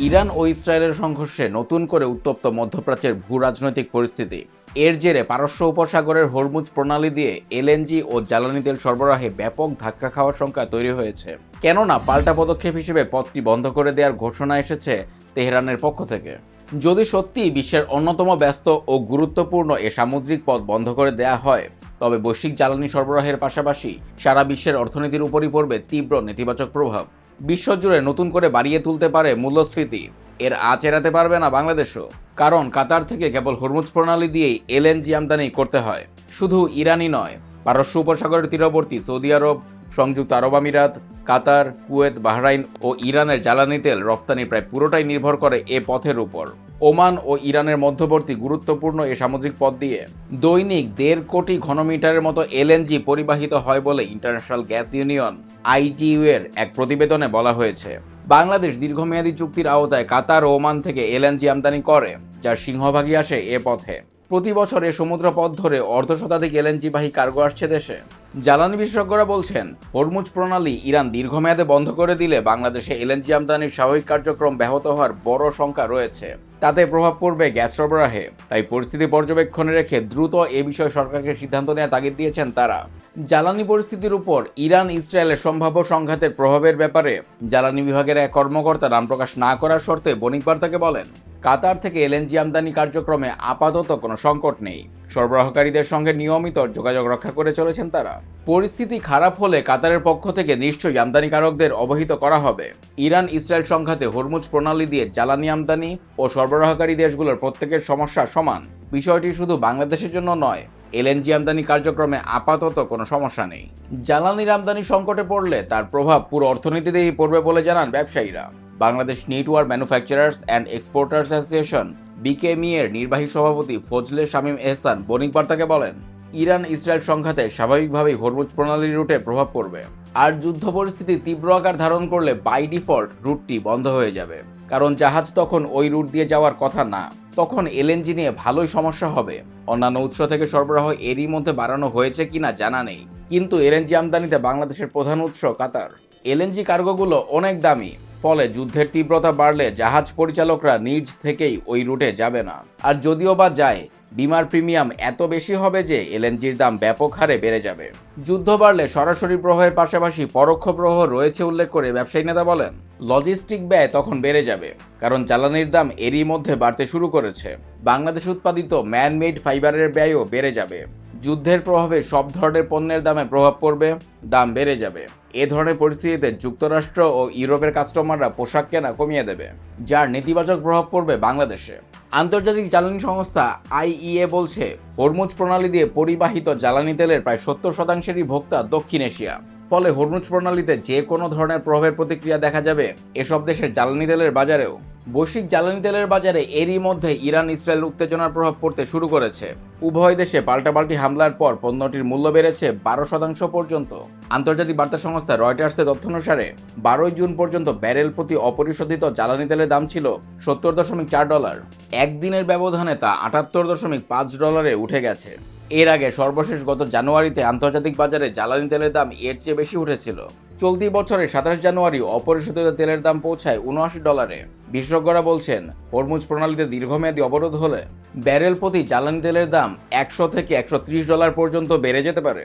Iran ও ইসরায়েলের সংঘর্ষে নতুন করে উত্তপ্ত মধ্যপ্রাচ্যের ভূ রাজনৈতিক পরিস্থিতি। এর জেরে পারস্য উপসাগরের হরমুজ প্রণালী দিয়ে এলএনজি ও জ্বালানি তেল সরবরাহে ব্যাপক ধাক্কা খাওয়ার শঙ্কা তৈরি হয়েছে। কেননা পাল্টা পদক্ষেপ হিসেবে পথটি বন্ধ করে দেওয়ার ঘোষণা এসেছে তেহরানের পক্ষ থেকে। যদি সত্যি বিশ্বের অন্যতম ব্যস্ত ও গুরুত্বপূর্ণ এ সামুদ্রিক পথ বন্ধ করে দেয়া হয়, তবে বৈশ্বিক জ্বালানি সরবরাহের পাশাপাশি সারা বিশ্বের অর্থনীতির উপরই পড়বে তীব্র নেতিবাচক প্রভাব। বিশ্বজুড়ে নতুন করে বাড়িয়ে তুলতে পারে মূল্যস্ফীতি। এর আঁচ এড়াতে পারবে না বাংলাদেশও, কারণ কাতার থেকে কেবল হরমুজ প্রণালী দিয়েই এলএনজি আমদানি করতে হয়। শুধু ইরানই নয়, পারস্য উপসাগরের তীরবর্তী সৌদি আরব, সংযুক্ত আরব আমিরাত, কাতার, কুয়েত, বাহরাইন ও ইরানের জ্বালানি তেল রপ্তানি প্রায় পুরোটাই নির্ভর করে এ পথের উপর। ওমান ও ইরানের মধ্যবর্তী গুরুত্বপূর্ণ এ সামুদ্রিক পথ দিয়ে দৈনিক 1.5 কোটি ঘনমিটারের মতো এলএনজি পরিবাহিত হয় বলে ইন্টারন্যাশনাল গ্যাস ইউনিয়ন আইজিইউ এর এক প্রতিবেদনে বলা হয়েছে। বাংলাদেশ দীর্ঘমেয়াদী চুক্তির আওতায় কাতার ও ওমান থেকে এলএনজি আমদানি করে, যার সিংহভাগই আসে এ পথে। প্রতি বছর এ সমুদ্র পথ ধরে অর্ধশতাধিক এলএনজিবাহী কার্গো আসছে দেশে। জ্বালানি বিশেষজ্ঞরা বলছেন, হরমুজ প্রণালী ইরান দীর্ঘমেয়াদে বন্ধ করে দিলে বাংলাদেশে এলএনজি আমদানির স্বাভাবিক কার্যক্রম ব্যাহত হওয়ার বড় শঙ্কা রয়েছে। তাতে প্রভাব পড়বে গ্যাস সরবরাহে। তাই পরিস্থিতি পর্যবেক্ষণে রেখে দ্রুত এ বিষয়ে সরকারকে সিদ্ধান্ত নেওয়ার তাগিদ দিয়েছেন তারা। জ্বালানি পরিস্থিতির উপর ইরান ইসরায়েলের সম্ভাব্য সংঘাতের প্রভাবের ব্যাপারে জ্বালানি বিভাগের এক কর্মকর্তা নাম প্রকাশ না করার শর্তে বণিক বার্তাকে বলেন, কাতার থেকে এলএনজি আমদানি কার্যক্রমে আপাতত কোনো সংকট নেই। সরবরাহকারীদের সঙ্গে নিয়মিত যোগাযোগ রক্ষা করে চলেছেন তারা। পরিস্থিতি খারাপ হলে কাতারের পক্ষ থেকে নিশ্চয়ই আমদানিকারকদের অবহিত করা হবে। ইরান ইসরায়েল সংঘাতে হরমুজ প্রণালী দিয়ে জ্বালানি আমদানি ও সরবরাহকারী দেশগুলোর প্রত্যেকের সমস্যা সমান। বিষয়টি শুধু বাংলাদেশের জন্য নয়, এলএনজি আমদানি কার্যক্রমে আপাতত কোনো সমস্যা নেই। জ্বালানির আমদানি সংকটে পড়লে তার প্রভাব পুরো অর্থনীতিতেই পড়বে বলে জানান ব্যবসায়ীরা। Bangladesh network manufacturers and exporters association BKME এর নির্বাহী সভাপতি ফজলে শামীম এহসান বণিক বার্তাকে বলেন, ইরান ইসরায়েল সংঘাতে স্বাভাবিকভাবেই হরমুজ প্রণালীর রুটে প্রভাব পড়বে। আর যুদ্ধ পরিস্থিতি তীব্র আকার ধারণ করলে বাই ডিফল্ট রুটটি বন্ধ হয়ে যাবে, কারণ জাহাজ তখন ওই রুট দিয়ে যাওয়ার কথা না। তখন এলএনজি নিয়ে ভালোই সমস্যা হবে। অন্যান্য উৎস থেকে সরবরাহ এরই মধ্যে বাড়ানো হয়েছে কিনা জানা নেই, কিন্তু এলএনজি আমদানিতে বাংলাদেশের প্রধান উৎস কাতার। এলএনজি কার্গোগুলো অনেক দামি, ফলে যুদ্ধের তীব্রতা বাড়লে জাহাজ পরিচালকরা নিজ থেকেই ওই রুটে যাবে না। আর যদিও বা যায়, বিমার প্রিমিয়াম এত বেশি হবে যে এলএনজির দাম ব্যাপক হারে বেড়ে যাবে। যুদ্ধ বাড়লে সরাসরি প্রবাহের পাশাপাশি পরোক্ষ প্রবাহ রয়েছে উল্লেখ করে ব্যবসায়ী নেতা বলেন, লজিস্টিক ব্যয় তখন বেড়ে যাবে, কারণ জ্বালানির দাম এরই মধ্যে বাড়তে শুরু করেছে। বাংলাদেশ উৎপাদিত ম্যানমেড ফাইবারের ব্যয়ও বেড়ে যাবে। যুদ্ধের প্রভাবে সব ধরনের পণ্যের দামে প্রভাব পড়বে, দাম বেড়ে যাবে। এ ধরনের পরিস্থিতিতে যুক্তরাষ্ট্র ও ইউরোপের কাস্টমাররা পোশাক কেনা কমিয়ে দেবে, যার নেতিবাচক প্রভাব পড়বে বাংলাদেশে। আন্তর্জাতিক জ্বালানি সংস্থা আইইএ বলছে, হরমুজ প্রণালী দিয়ে পরিবাহিত জ্বালানি তেলের প্রায় 70%-এরই ভোক্তা দক্ষিণ এশিয়া। ফলে হরমুজ প্রণালীতে যে কোনো ধরনের প্রভাবের প্রতিক্রিয়া দেখা যাবে এসব দেশের জ্বালানি তেলের বাজারেও। বৈশ্বিক জ্বালানি তেলের বাজারে এরই মধ্যে ইরান ইসরায়েল উত্তেজনার প্রভাব পড়তে শুরু করেছে। উভয় দেশে পাল্টাপাল্টি হামলার পর পণ্যটির মূল্য বেড়েছে 12% পর্যন্ত। আন্তর্জাতিক বার্তা সংস্থা রয়টার্সের তথ্য অনুসারে 12 জুন পর্যন্ত ব্যারেল প্রতি অপরিশোধিত জ্বালানি তেলের দাম ছিল $70.4। একদিনের ব্যবধানে তা $78.5 উঠে গেছে। এর আগে সর্বশেষ গত জানুয়ারিতে আন্তর্জাতিক বাজারে জ্বালানি তেলের দাম এর চেয়ে বেশি উঠেছিল। চলতি বছরের 27 জানুয়ারি অপরিশোধিত তেলের দাম পৌঁছায় $79। বিশেষজ্ঞরা বলছেন, হরমুজ প্রণালীতে দীর্ঘমেয়াদী অবরোধ হলে ব্যারেল প্রতি জ্বালানি তেলের দাম $100 থেকে $130 পর্যন্ত বেড়ে যেতে পারে।